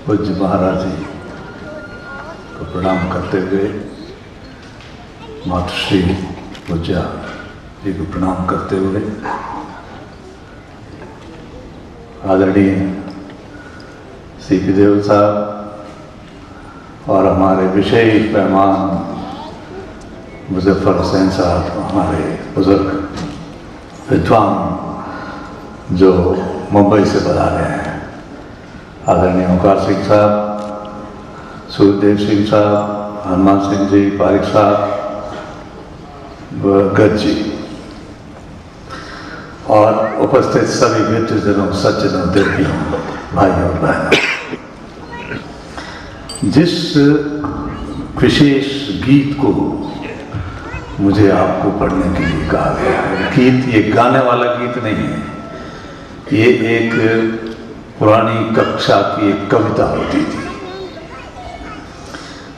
पूज्य महाराज जी को प्रणाम करते हुए, मातृश्री पूज्या जी को प्रणाम करते हुए, आदरणीय सीपी देव साहब और हमारे विशेष मेहमान मुजफ्फर हुसैन साहब, हमारे बुजुर्ग विद्वान जो मुंबई से पधारे हैं, आदरणीय ओंकार सिंह साहब, सूर्यदेव सिंह साहब, हनुमान सिंह जी, पारिक साहब, गज जी और उपस्थित सभी मित्रजनों, सज्जनों, देवियों, भाइयों और बहनों, जिस विशेष गीत को मुझे आपको पढ़ने के लिए कहा गया है, गीत ये गाने वाला गीत नहीं है, ये एक पुरानी कक्षा की एक कविता होती थी।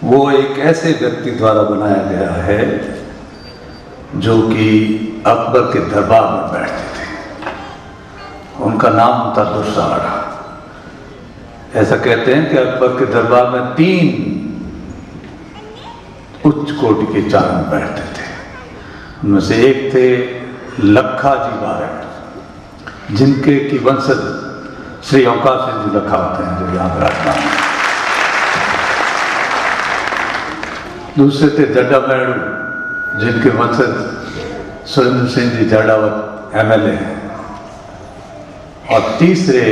वो एक ऐसे व्यक्ति द्वारा बनाया गया है जो कि अकबर के दरबार में बैठते थे। उनका नाम था दुर्साहरा। ऐसा कहते हैं कि अकबर के दरबार में 3 उच्च कोटि के चारण बैठते थे। उनमें से एक थे लखा जी बारट, जिनके की वंशज श्री ओंकार सिंह जी लखा होते हैं, जो यहाँ विराजमान हैं। दूसरे थे जड्डा मैडू, जिनके वंशज सुरेंद्र सिंह जी जडावत MLA हैं। और तीसरे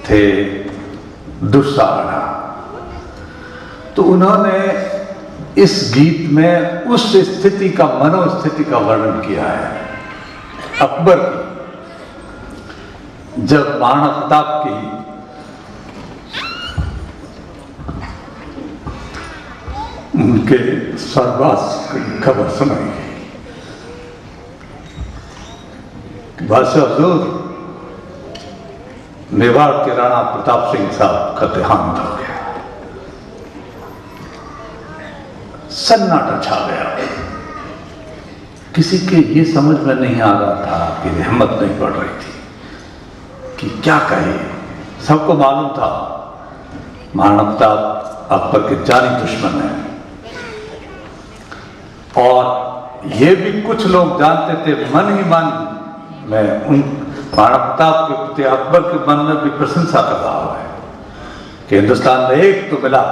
थे दुर्साहरा। तो उन्होंने इस गीत में उस स्थिति का, मनोस्थिति का वर्णन किया है अकबर की, जब महाराणा प्रताप की उनके स्वर्गवास की खबर सुनाई गई। बादशाह हुजूर, मेवाड़ के राणा प्रताप सिंह साहब का देहांत हो गया। सन्नाटा छा गया। किसी के ये समझ में नहीं आ रहा था, कि हिम्मत नहीं पड़ रही थी कि क्या कहे। सबको मालूम था महाराणा प्रताप अकबर के जानी दुश्मन हैं, और ये भी कुछ लोग जानते थे मन ही मन में, उन महाराणा प्रताप के प्रति अकबर के मन में भी प्रशंसा कर रहा है कि हिंदुस्तान में एक तो मिला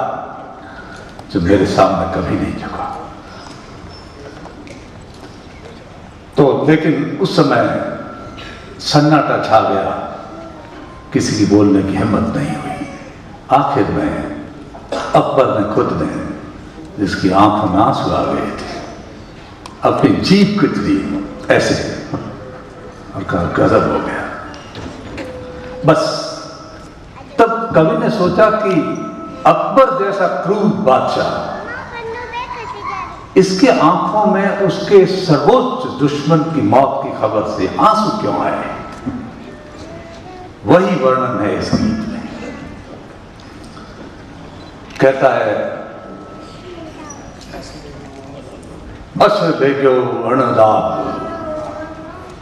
जो मेरे सामने कभी नहीं झुका। तो लेकिन उस समय सन्नाटा छा गया, किसी की बोलने की हिम्मत नहीं हुई। आखिर में अकबर ने खुद ने, जिसकी आंखों में आंसू आ गए थे, अपनी जीभ कुच दी ऐसे, और कहा गजब हो गया। बस तब कवि ने सोचा कि अकबर जैसा क्रूर बादशाह, इसके आंखों में उसके सर्वोच्च दुश्मन की मौत की खबर से आंसू क्यों आए। वही वर्णन है इस गीत में। कहता है, बस देग्यो अणदाग,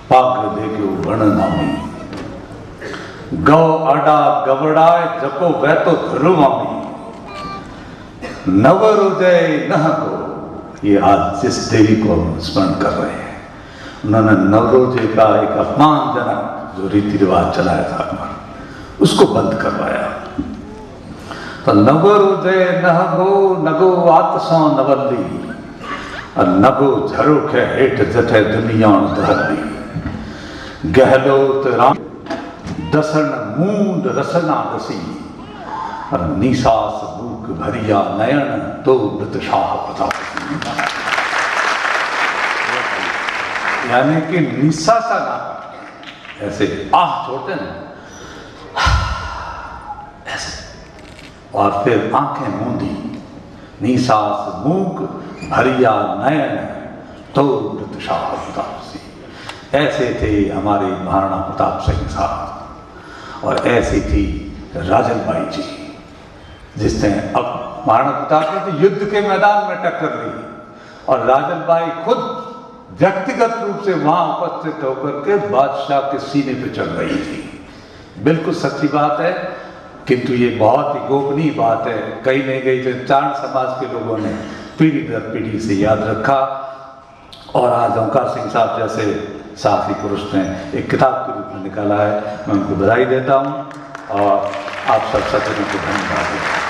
पाग देग्यो अणनामी, गौ आडा गवड़ाए जको वह तो धरुवामी, नवरोजय नह को। ये आज जिस देवी को हम स्मरण कर रहे हैं, उन्होंने नवरोजे का एक अपमानजनक जो रीति रिवाज चलाया था अकबर, उसको बंद करवाया। तो नवरोजय नह गो नगो आतसों नवल्ली, और नगो झरो के हेठ जठे दुनिया दहली, गहलोत राम दसन मूंद रसना दसी, और निसास भूख भरिया नयन तो मृत शाह प्रताप। यानी कि निसासा ना, ऐसे आह छोड़ते हैं ऐसे, और फिर आंखें मूंदी, निसास मूक भरिया नयन तो मृत शाह प्रताप। ऐसे थे हमारे महाराणा प्रताप सिंह साहब, और ऐसी थी राजन बाई जी, जिसने अब महाराणा प्रताप ने तो युद्ध के मैदान में टक्कर ली, और राजन बाई खुद व्यक्तिगत रूप से वहां उपस्थित होकर के बादशाह के सीने पे चढ़ रही थी। बिल्कुल सच्ची बात है किंतु ये बहुत ही गोपनीय बात है, कहीं नहीं गई, जो चारण समाज के लोगों ने पीढ़ी दर पीढ़ी से याद रखा। और आज ओंकार सिंह साहब जैसे साहसी पुरुष ने एक किताब के रूप में निकाला है। मैं उनको बधाई देता हूँ और आप सब सज्जनों को धन्यवाद देता हूँ।